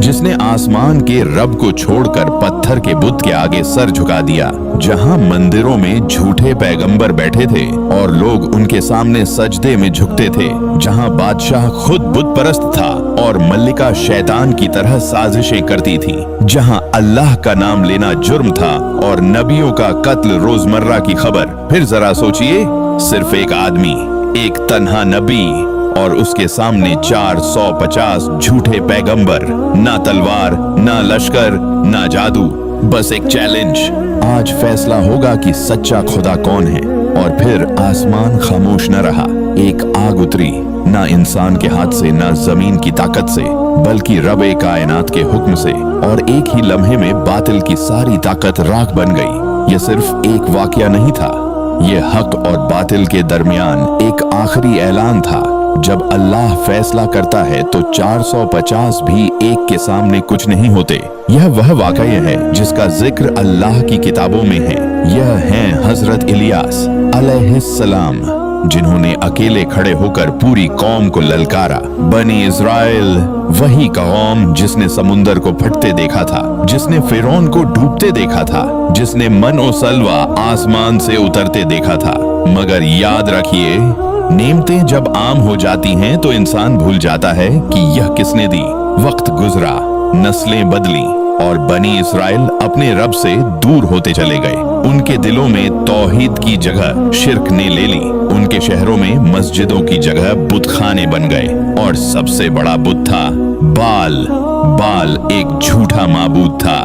जिसने आसमान के रब को छोड़कर पत्थर के बुत के आगे सर झुका दिया, जहां मंदिरों में झूठे पैगंबर बैठे थे और लोग उनके सामने सजदे में झुकते थे, जहां बादशाह खुद बुत परस्त था और मल्लिका शैतान की तरह साजिशें करती थी, जहां अल्लाह का नाम लेना जुर्म था और नबियों का कत्ल रोजमर्रा की खबर। फिर जरा सोचिए, सिर्फ एक आदमी, एक तन्हा नबी और उसके सामने 450 झूठे पैगंबर, ना तलवार, ना लश्कर, ना जादू, बस एक चैलेंज। आज फैसला होगा कि सच्चा खुदा कौन है। और फिर आसमान खामोश न रहा। एक आग उतरी, ना इंसान के हाथ से, ना जमीन की ताकत से, बल्कि रब-ए कायनात के हुक्म से, और एक ही लम्हे में बातिल की सारी ताकत राख बन गई। यह सिर्फ एक वाकया नहीं था, यह हक और बातिल के दरमियान एक आखिरी ऐलान था। जब अल्लाह फैसला करता है तो 450 भी एक के सामने कुछ नहीं होते। यह वह वाकया है जिसका जिक्र अल्लाह की किताबों में है। यह हैं हजरत इलियास अलैहिस्सलाम, जिन्होंने अकेले खड़े होकर पूरी कौम को ललकारा। बनी इज़राइल वही कौम जिसने समुंदर को फटते देखा था, जिसने फिरौन को डूबते देखा था, जिसने मन और सलवा आसमान से उतरते देखा था। मगर याद रखिए, नेमतें जब आम हो जाती हैं तो इंसान भूल जाता है कि यह किसने दी। वक्त गुजरा, नस्लें बदली और बनी इस्राइल अपने रब से दूर होते चले गए। उनके दिलों में तौहीद की जगह शिर्क ने ले ली। उनके शहरों में मस्जिदों की जगह बुतखाने बन गए और सबसे बड़ा बुत था बाल। बाल एक झूठा माबूद था,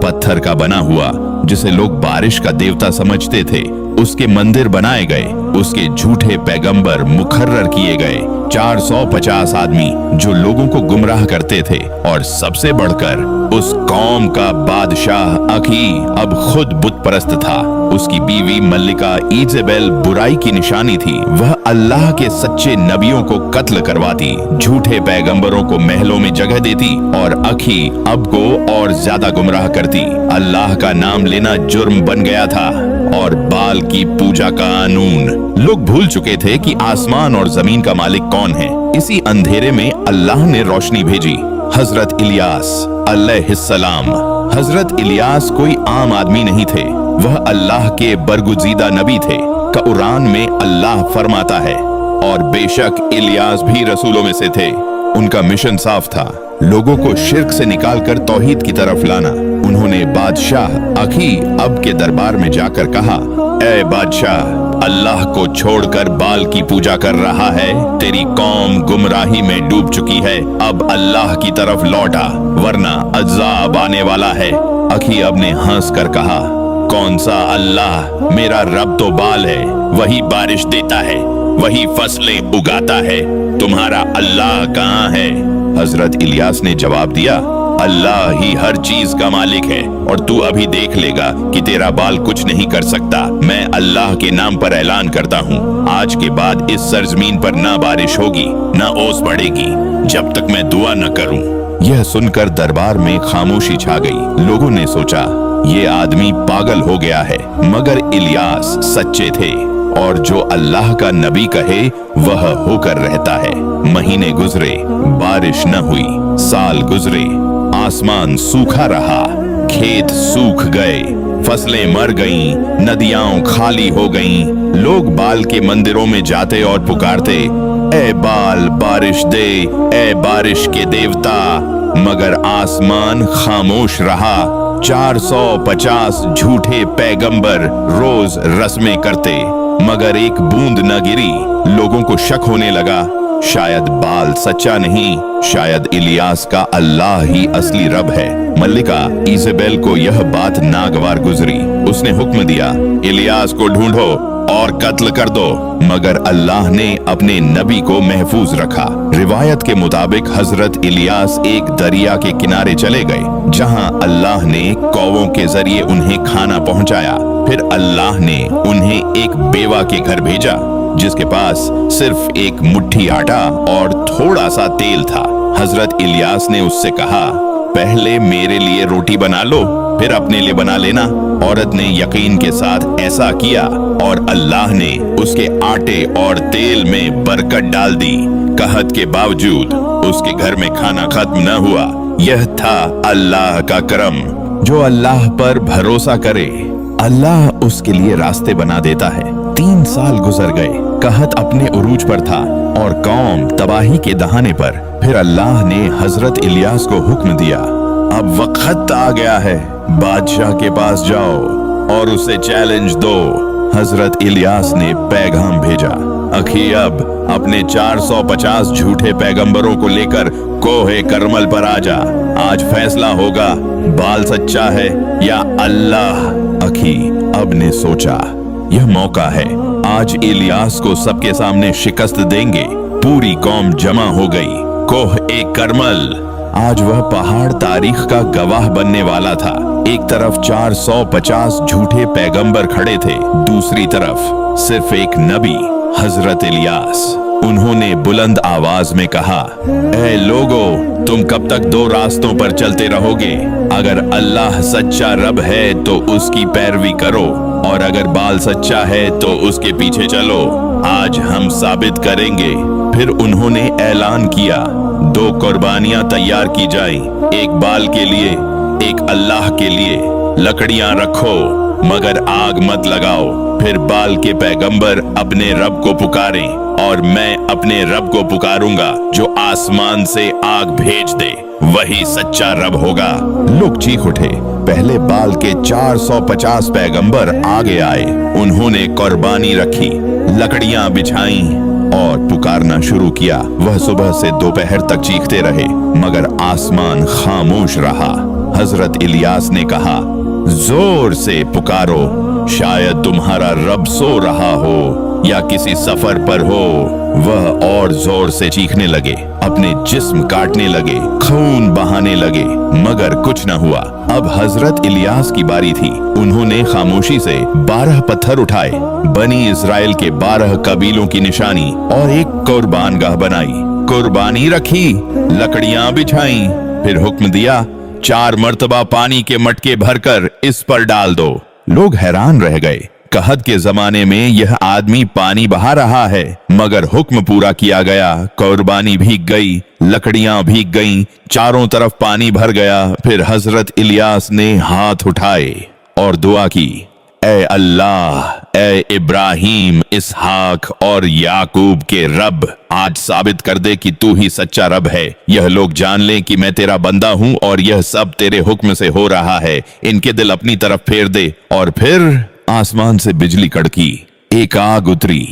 पत्थर का बना हुआ, जिसे लोग बारिश का देवता समझते थे। उसके मंदिर बनाए गए, उसके झूठे पैगंबर मुकर्रर किए गए। 450 आदमी जो लोगों को गुमराह करते थे, और सबसे बढ़कर उस कौम का बादशाह अखी अब खुद बुत परस्त था। उसकी बीवी मल्लिका इज़ेबेल बुराई की निशानी थी। वह अल्लाह के सच्चे नबियों को कत्ल करवाती, झूठे पैगंबरों को महलों में जगह देती और अखी अब को और ज्यादा गुमराह करती। अल्लाह का नाम लेना जुर्म बन गया था और बाल की पूजा का कानून। लोग भूल चुके थे कि आसमान और जमीन का मालिक कौन है। इसी अंधेरे में अल्लाह ने रोशनी भेजी, हजरत इलियास अलैहिस्सलाम। हजरत इलियास कोई आम आदमी नहीं थे, वह अल्लाह के बरगुजीदा नबी थे। कुरान में अल्लाह फरमाता है, और बेशक इलियास भी रसूलों में से थे। उनका मिशन साफ था, लोगों को शिर्क से निकालकर तौहीद की तरफ लाना। उन्होंने बादशाह अखी अब के दरबार में जाकर कहा, ए बादशाह, अल्लाह को छोड़कर बाल की पूजा कर रहा है, तेरी कौम गुमराही में डूब चुकी है। अब अल्लाह की तरफ लौटा, वरना अज़ाब आने वाला है। अखी अब ने हंस कर कहा, कौन सा अल्लाह? मेरा रब तो बाल है, वही बारिश देता है, वही फसलें उगाता है। तुम्हारा अल्लाह कहाँ है? हजरत इलियास ने जवाब दिया, अल्लाह ही हर चीज का मालिक है, और तू अभी देख लेगा कि तेरा बाल कुछ नहीं कर सकता। मैं अल्लाह के नाम पर ऐलान करता हूँ, आज के बाद इस सरजमीन पर ना बारिश होगी, ना ओस पड़ेगी, जब तक मैं दुआ न करूँ। यह सुनकर दरबार में खामोशी छा गई। लोगों ने सोचा, ये आदमी पागल हो गया है। मगर इलियास सच्चे थे, और जो अल्लाह का नबी कहे वह होकर रहता है। महीने गुजरे, बारिश न हुई। साल गुजरे, आसमान सूखा रहा, खेत सूख गए, फसलें मर गईं, नदियां खाली हो गईं। लोग बाल के मंदिरों में जाते और पुकारते, ए बाल बारिश दे, ए बारिश के देवता। मगर आसमान खामोश रहा। 450 झूठे पैगंबर रोज रस्में करते, मगर एक बूंद न गिरी। लोगों को शक होने लगा, शायद बाल सच्चा नहीं, शायद इलियास का अल्लाह ही असली रब है। मल्लिका इज़ेबेल को यह बात नागवार गुजरी। उसने हुक्म दिया, इलियास को ढूंढो और कत्ल कर दो। मगर अल्लाह ने अपने नबी को महफूज रखा। रिवायत के मुताबिक हजरत इलियास एक दरिया के किनारे चले गए, जहां अल्लाह ने कौवों के जरिए उन्हें खाना पहुंचाया। फिर अल्लाह ने उन्हें एक बेवा के घर भेजा, जिसके पास सिर्फ एक मुट्ठी आटा और थोड़ा सा तेल था। हजरत इलियास ने उससे कहा, पहले मेरे लिए रोटी बना लो, फिर अपने लिए बना लेना। औरत ने यकीन के साथ ऐसा किया, और अल्लाह ने उसके आटे और तेल में बरकत डाल दी। कहत के बावजूद उसके घर में खाना खत्म न हुआ। यह था अल्लाह का करम। जो अल्लाह पर भरोसा करे अल्लाह उसके लिए रास्ते बना देता है। 3 साल गुजर गए। कहत अपने उरूज पर था और कौम तबाही के दहाने पर। फिर अल्लाह ने हजरत इलियास को हुक्म दिया, अब वक्त आ गया है, बादशाह के पास जाओ और उसे चैलेंज दो। हजरत इलियास ने पैगाम भेजा, अखी अब अपने 450 झूठे पैगंबरों को लेकर कोहे करमल पर आ जा। आज फैसला होगा बाल सच्चा है या अल्लाह। अखी अब ने सोचा यह मौका है, आज इलियास को सबके सामने शिकस्त देंगे। पूरी कौम जमा हो गई। कोह एक करमल आज वह पहाड़ तारीख का गवाह बनने वाला था। एक तरफ 450 झूठे पैगंबर खड़े थे, दूसरी तरफ सिर्फ एक नबी हजरत इलियास। उन्होंने बुलंद आवाज में कहा, ऐ लोगो, तुम कब तक 2 रास्तों पर चलते रहोगे? अगर अल्लाह सच्चा रब है तो उसकी पैरवी करो और अगर बाल सच्चा है तो उसके पीछे चलो। आज हम साबित करेंगे। फिर उन्होंने ऐलान किया, 2 कुर्बानियां तैयार की जाएं, एक बाल के लिए, एक अल्लाह के लिए। लकड़ियां रखो मगर आग मत लगाओ। फिर बाल के पैगंबर अपने रब को पुकारें और मैं अपने रब को पुकारूंगा जो आसमान से आग भेज दे, वही सच्चा रब होगा। लोग चीख उठे। पहले बाल के 450 पैगंबर आगे आए। उन्होंने कुर्बानी रखी, लकड़ियां बिछाई और पुकारना शुरू किया। वह सुबह से दोपहर तक चीखते रहे मगर आसमान खामोश रहा। हजरत इलियास ने कहा, जोर से पुकारो, शायद तुम्हारा रब सो रहा हो या किसी सफर पर हो। वह और जोर से चीखने लगे, अपने जिस्म काटने लगे, खून बहाने लगे मगर कुछ न हुआ। अब हजरत इलियास की बारी थी। उन्होंने खामोशी से 12 पत्थर उठाए, बनी इजराइल के 12 कबीलों की निशानी और एक कुर्बान गाह बनाई। कुर्बानी रखी, लकड़ियां बिछाई, फिर हुक्म दिया, 4 मर्तबा पानी के मटके भरकर इस पर डाल दो। लोग हैरान रह गए। कहत के जमाने में यह आदमी पानी बहा रहा है मगर हुक्म पूरा किया गया। कुर्बानी भीग गई, लकड़ियां भीग गईं, चारों तरफ पानी भर गया। फिर हजरत इलियास ने हाथ उठाए और दुआ की, ऐ अल्लाह, ऐ इब्राहिम, इसहाक और याकूब के रब, आज साबित कर दे कि तू ही सच्चा रब है। यह लोग जान लें कि मैं तेरा बंदा हूं और यह सब तेरे हुक्म से हो रहा है। इनके दिल अपनी तरफ फेर दे। और फिर आसमान से बिजली कड़की, एक आग उतरी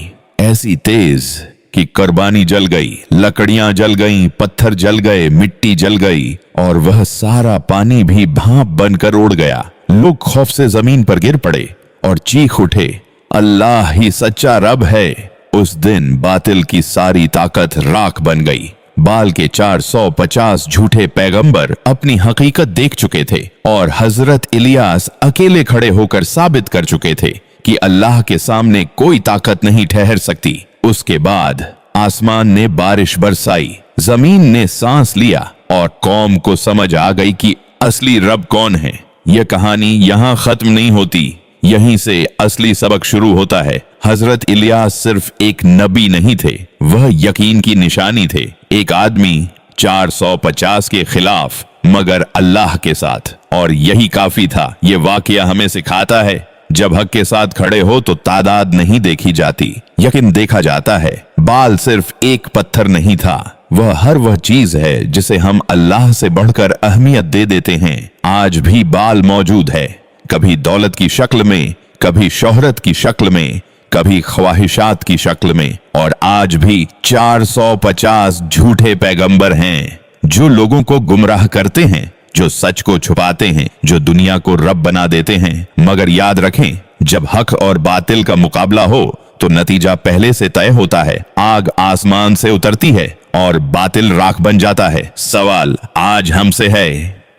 ऐसी तेज कि कुर्बानी जल गई, लकड़ियां जल गईं, पत्थर जल गए, मिट्टी जल गई और वह सारा पानी भी भाप बनकर उड़ गया। लोग खौफ से जमीन पर गिर पड़े और चीख उठे, अल्लाह ही सच्चा रब है। उस दिन बातिल की सारी ताकत राख बन गई। बाल के 450 झूठे पैगंबर अपनी हकीकत देख चुके थे और हजरत इलियास अकेले खड़े होकर साबित कर चुके थे कि अल्लाह के सामने कोई ताकत नहीं ठहर सकती। उसके बाद आसमान ने बारिश बरसाई, जमीन ने सांस लिया और कौम को समझ आ गई कि असली रब कौन है। यह कहानी यहाँ खत्म नहीं होती, यहीं से असली सबक शुरू होता है। हजरत इलियास सिर्फ एक नबी नहीं थे, वह यकीन की निशानी थे। एक आदमी 450 के खिलाफ मगर अल्लाह के साथ, और यही काफी था। यह वाकया हमें सिखाता है, जब हक के साथ खड़े हो तो तादाद नहीं देखी जाती, यकीन देखा जाता है। बाल सिर्फ एक पत्थर नहीं था, वह चीज है जिसे हम अल्लाह से बढ़कर अहमियत दे देते हैं। आज भी बाल मौजूद है, कभी दौलत की शक्ल में, कभी शोहरत की शक्ल में, कभी ख्वाहिशात की शक्ल में, और आज भी 450 झूठे पैगंबर हैं जो लोगों को गुमराह करते हैं, जो सच को छुपाते हैं, जो दुनिया को रब बना देते हैं। मगर याद रखें, जब हक और बातिल का मुकाबला हो तो नतीजा पहले से तय होता है। आग आसमान से उतरती है और बातिल राख बन जाता है। सवाल आज हमसे है,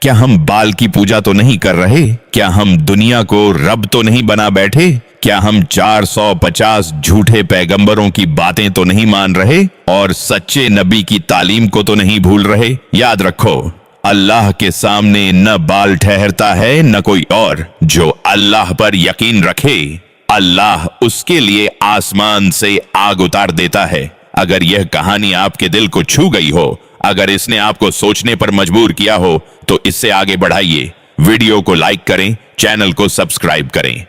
क्या हम बाल की पूजा तो नहीं कर रहे? क्या हम दुनिया को रब तो नहीं बना बैठे? क्या हम 450 झूठे पैगंबरों की बातें तो नहीं मान रहे और सच्चे नबी की तालीम को तो नहीं भूल रहे? याद रखो, अल्लाह के सामने न बाल ठहरता है न कोई और। जो अल्लाह पर यकीन रखे, अल्लाह उसके लिए आसमान से आग उतार देता है। अगर यह कहानी आपके दिल को छू गई हो, अगर इसने आपको सोचने पर मजबूर किया हो तो इससे आगे बढ़ाइए, वीडियो को लाइक करें, चैनल को सब्सक्राइब करें।